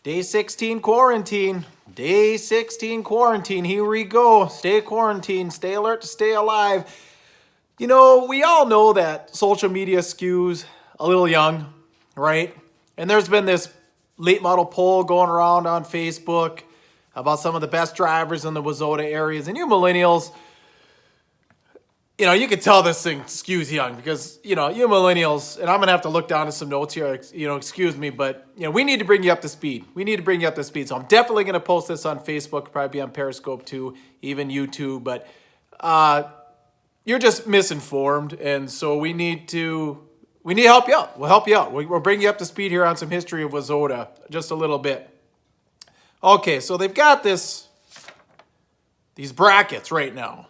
Day 16 quarantine. Day 16 quarantine. Here we go. Stay quarantined. Stay alert to stay alive. You know, we all know that social media skews a little young, right? And there's been this late model poll going around on Facebook about some of the best drivers in the WISSOTA areas. And you millennials, you know, you can tell this thing skews young because, you know, you millennials, and I'm going to have to look down at some notes here, you know, excuse me, but, you know, we need to bring you up to speed. We need to bring you up to speed. So I'm definitely going to post this on Facebook, probably be on Periscope too, even YouTube, but you're just misinformed. And so we need to help you out. We'll help you out. We'll bring you up to speed here on some history of WISSOTA, just a little bit. Okay, so they've got these brackets right now.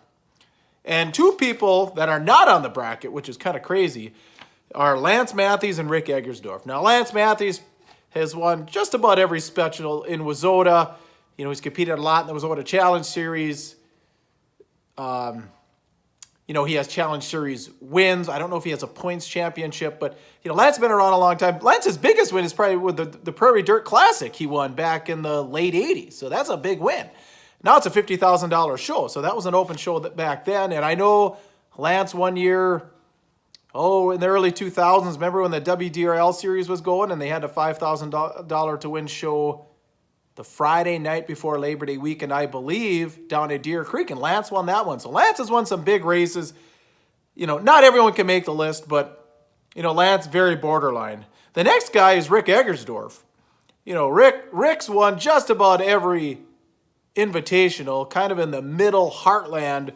And two people that are not on the bracket, which is kind of crazy, are Lance Matthews and Rick Eggersdorf. Now, Lance Matthews has won just about every special in WISSOTA. You know, he's competed a lot in the WISSOTA Challenge Series. You know, he has Challenge Series wins. I don't know if he has a points championship, but, you know, Lance has been around a long time. Lance's biggest win is probably with the Prairie Dirt Classic he won back in the late 80s. So that's a big win. Now it's a $50,000 show. So that was an open show back then. And I know Lance one year, in the early 2000s, remember when the WDRL series was going and they had a $5,000 to win show the Friday night before Labor Day weekend, I believe, down at Deer Creek, and Lance won that one. So Lance has won some big races. You know, not everyone can make the list, but, you know, Lance, very borderline. The next guy is Rick Eggersdorf. You know, Rick's won just about every invitational, kind of in the middle heartland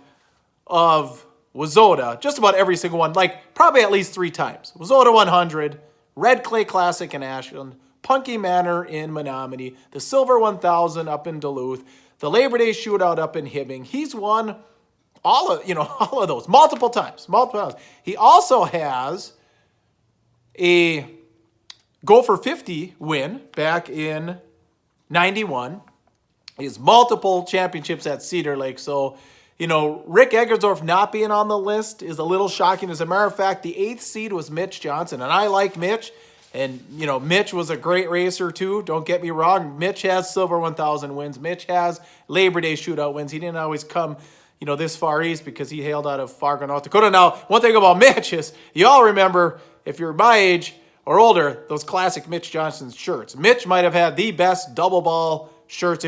of WISSOTA, just about every single one, like probably at least 3 times. WISSOTA 100, Red Clay Classic in Ashland, Punky Manor in Menominee, the Silver 1000 up in Duluth, the Labor Day Shootout up in Hibbing. He's won all of those multiple times. He also has a Go for 50 win back in 91. He has multiple championships at Cedar Lake. So, you know, Rick Eggersdorf not being on the list is a little shocking. As a matter of fact, the 8th seed was Mitch Johnson, and I like Mitch. And, you know, Mitch was a great racer, too. Don't get me wrong. Mitch has Silver 1000 wins. Mitch has Labor Day Shootout wins. He didn't always come, you know, this far east because he hailed out of Fargo, North Dakota. Now, one thing about Mitch is you all remember, if you're my age or older, those classic Mitch Johnson shirts. Mitch might have had the best double ball shirts.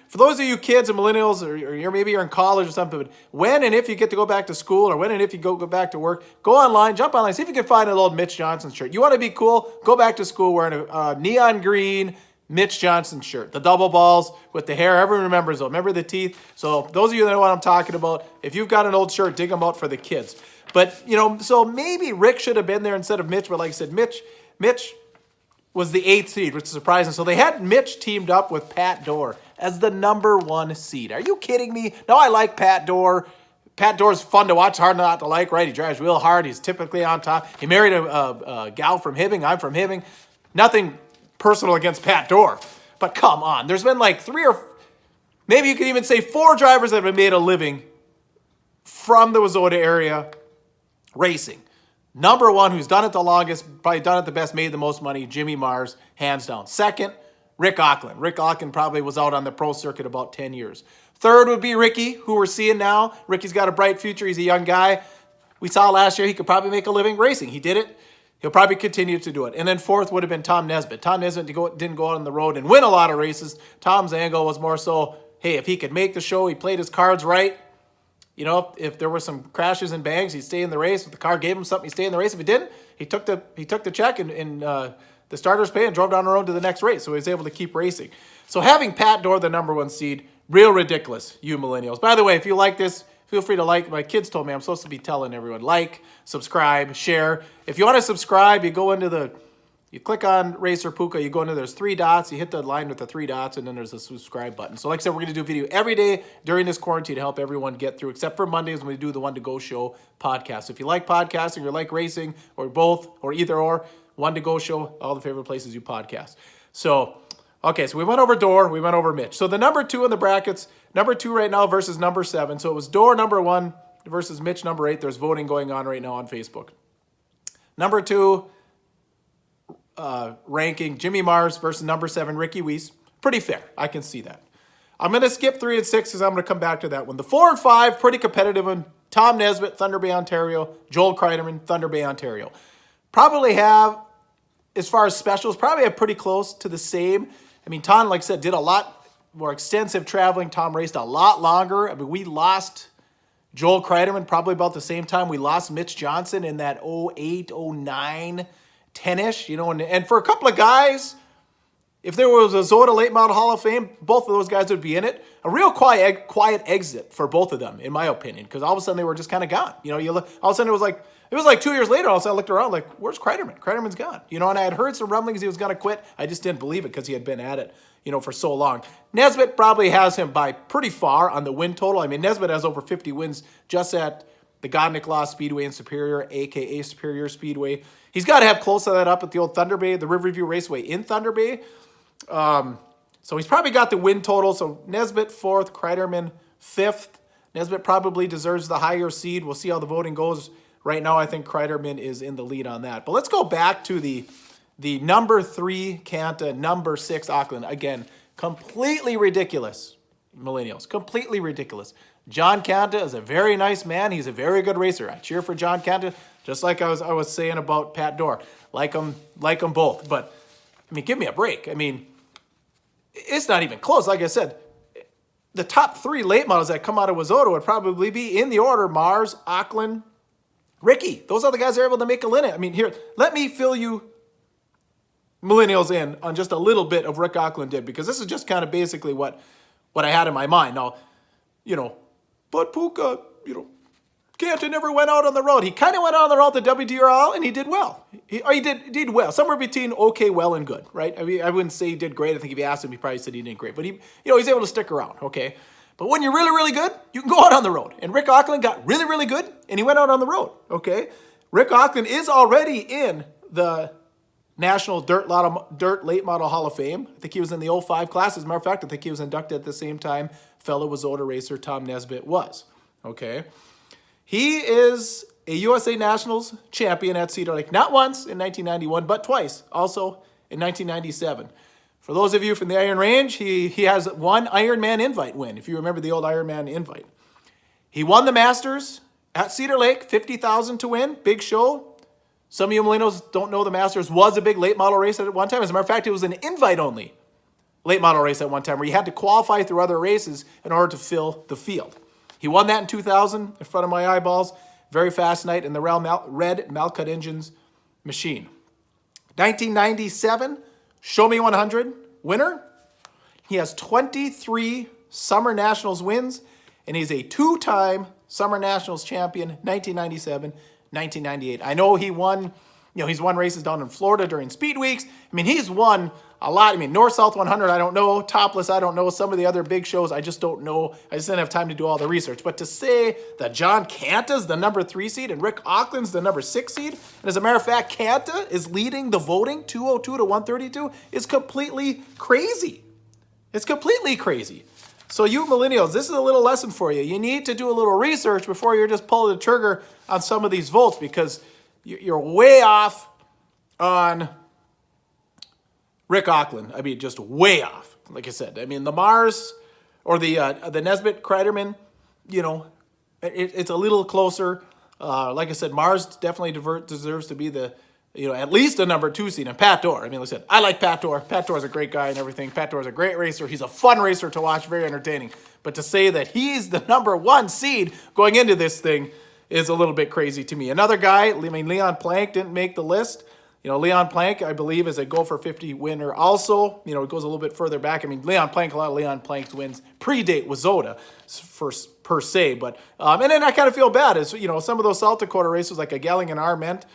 For those of you kids and millennials, or maybe you're in college or something, but when and if you get to go back to school or when and if you go back to work, go online, jump online, see if you can find an old Mitch Johnson shirt. You want to be cool? Go back to school wearing a neon green Mitch Johnson shirt. The double balls with the hair. Everyone remembers those. Remember the teeth? So those of you that know what I'm talking about, if you've got an old shirt, dig them out for the kids. But, you know, so maybe Rick should have been there instead of Mitch, but like I said, Mitch was the 8th seed, which is surprising. So they had Mitch teamed up with Pat Dorr as the number 1 seed. Are you kidding me? No, I like Pat Dorr. Pat Dorr's fun to watch, hard not to like, right? He drives real hard. He's typically on top. He married a gal from Hibbing. I'm from Hibbing. Nothing personal against Pat Dorr. But come on. There's been like 3 or maybe you could even say 4 drivers that have made a living from the WISSOTA area racing. Number 1, who's done it the longest, probably done it the best, made the most money, Jimmy Mars, hands down. Second, Rick Auckland. Rick Auckland probably was out on the pro circuit about 10 years. Third would be Ricky, who we're seeing now. Ricky's got a bright future. He's a young guy. We saw last year he could probably make a living racing. He did it. He'll probably continue to do it. And then fourth would have been Tom Nesbitt. Tom Nesbitt didn't go out on the road and win a lot of races. Tom's angle was more so, hey, if he could make the show, he played his cards right. You know, if there were some crashes and bangs, he'd stay in the race. If the car gave him something, he'd stay in the race. If he didn't, he took the check and the starter's pay and drove down the road to the next race. So he was able to keep racing. So having Pat Dorr, the number 1 seed, real ridiculous, you millennials. By the way, if you like this, feel free to like. My kids told me I'm supposed to be telling everyone, like, subscribe, share. If you want to subscribe, you click on Racer Puka, you go into, there's 3 dots, you hit the line with the 3 dots, and then there's a subscribe button. So like I said, we're going to do video every day during this quarantine to help everyone get through, except for Mondays when we do the One to Go Show podcast. So if you like podcasting, or you like racing, or both, or either or, One to Go Show, all the favorite places you podcast. So, okay, so we went over Dorr, we went over Mitch. So the number 2 in the brackets, number 2 right now versus number 7. So it was Dorr number 1 versus Mitch number 8. There's voting going on right now on Facebook. Number 2, ranking Jimmy Mars versus number 7 Ricky Weiss. Pretty fair. I can see that. I'm going to skip 3 and 6 because I'm going to come back to that one. The 4 and 5, pretty competitive one. Tom Nesbitt, Thunder Bay, Ontario. Joel Kreiderman, Thunder Bay, Ontario. Probably have, as far as specials, probably have pretty close to the same. I mean, Tom, like I said, did a lot more extensive traveling. Tom raced a lot longer. I mean, we lost Joel Kreiderman probably about the same time we lost Mitch Johnson in that 08, 09, 10-ish. You know, and for a couple of guys, if there was a WISSOTA Late Model Hall of Fame, both of those guys would be in it. A real quiet exit for both of them, in my opinion, because all of a sudden they were just kind of gone. You know, all of a sudden it was like 2 years later, all of a sudden I looked around like, where's Kreiderman? Kreiderman's gone. You know, and I had heard some rumblings he was going to quit. I just didn't believe it because he had been at it, you know, for so long. Nesbitt probably has him by pretty far on the win total. I mean, Nesbitt has over 50 wins just at the God-Nicholas Speedway in Superior, a.k.a. Superior Speedway. He's got to have close to that up at the old Thunder Bay, the Riverview Raceway in Thunder Bay. So he's probably got the win total. So Nesbitt 4th, Kreiderman 5th. Nesbitt probably deserves the higher seed. We'll see how the voting goes. Right now, I think Kreiderman is in the lead on that. But let's go back to the number 3 Canta, number 6 Auckland. Again, completely ridiculous, Millennials. Completely ridiculous. John Canta is a very nice man. He's a very good racer. I cheer for John Canta, just like I was saying about Pat Dorr. Like them both. But, I mean, give me a break. I mean, it's not even close. Like I said, the top 3 late models that come out of WISSOTA would probably be in the order Mars, Auckland, Ricky. Those are the guys that are able to make a limit. I mean, here, let me fill you Millennials in on just a little bit of Rick Auckland did, because this is just kind of basically what I had in my mind. Now, you know, but Puka, you know, Canta never went out on the road. He kind of went out on the road to WDRL, and he did well. He did well, somewhere between okay, well, and good, right? I mean, I wouldn't say he did great. I think if you asked him, he probably said he did great. But he's able to stick around, okay? But when you're really, really good, you can go out on the road. And Rick Auckland got really, really good, and he went out on the road, okay? Rick Auckland is already in the National Dirt Late Model Hall of Fame. I think he was in the 05 class. As a matter of fact, I think he was inducted at the same time fellow WISSOTA racer Tom Nesbitt was, okay? He is a USA Nationals champion at Cedar Lake, not once in 1991, but twice, also in 1997. For those of you from the Iron Range, he has one Ironman invite win, if you remember the old Ironman invite. He won the Masters at Cedar Lake, $50,000 to win, big show. Some of you Millennials don't know the Masters was a big late model race at one time. As a matter of fact, it was an invite-only late model race at one time where you had to qualify through other races in order to fill the field. He won that in 2000 in front of my eyeballs. Very fast night in the red Malcut Engines machine. 1997, Show Me 100 winner. He has 23 Summer Nationals wins, and he's a 2-time Summer Nationals champion, 1997, 1998. I know he won, he's won races down in Florida during speed weeks. I mean, he's won a lot. I mean, North-South 100, I don't know. Topless, I don't know. Some of the other big shows, I just don't know. I just didn't have time to do all the research. But to say that John Canta's the number 3 seed and Rick Auckland's the number 6 seed, and as a matter of fact, Canta is leading the voting 202 to 132, is completely crazy. It's completely crazy. So you Millennials, this is a little lesson for you. You need to do a little research before you're just pulling the trigger on some of these votes, because you're way off on Rick Auckland. I mean, just way off. Like I said, I mean, the Mars or the Nesbitt Kreiderman, it's a little closer. Like I said, Mars definitely deserves to be the, at least a number 2 seed. And Pat Dorr, I mean, like I said, I like Pat Dorr. Pat Dorr's a great guy and everything. Pat Dorr's a great racer. He's a fun racer to watch, very entertaining. But to say that he's the number 1 seed going into this thing is a little bit crazy to me. Another guy, I mean, Leon Plank didn't make the list. Leon Plank, I believe, is a Go for 50 winner also. It goes a little bit further back. I mean, a lot of Leon Plank's wins predate WISSOTA per se. But, and then I kind of feel bad as, some of those South Dakota races like a Gelling and Arment,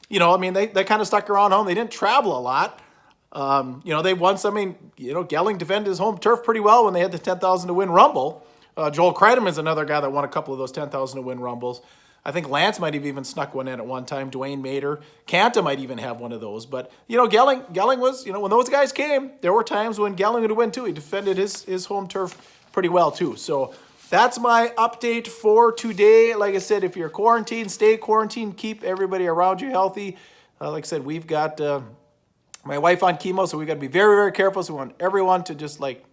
I mean, they kind of stuck around home. They didn't travel a lot. They won some, Gelling defended his home turf pretty well when they had the 10,000 to win Rumble. Joel Kreiderman's another guy that won a couple of those 10,000 to win Rumbles. I think Lance might have even snuck one in at one time. Dwayne Mater. Canta might even have one of those. But, Gelling was, when those guys came, there were times when Gelling would win too. He defended his home turf pretty well too. So that's my update for today. Like I said, if you're quarantined, stay quarantined. Keep everybody around you healthy. Like I said, we've got my wife on chemo, so we got to be very, very careful. So we want everyone to just like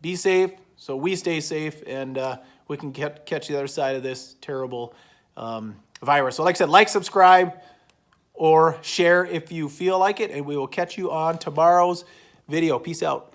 be safe, so we stay safe, and we can catch the other side of this terrible virus. So like I said, like, subscribe, or share if you feel like it, and we will catch you on tomorrow's video. Peace out.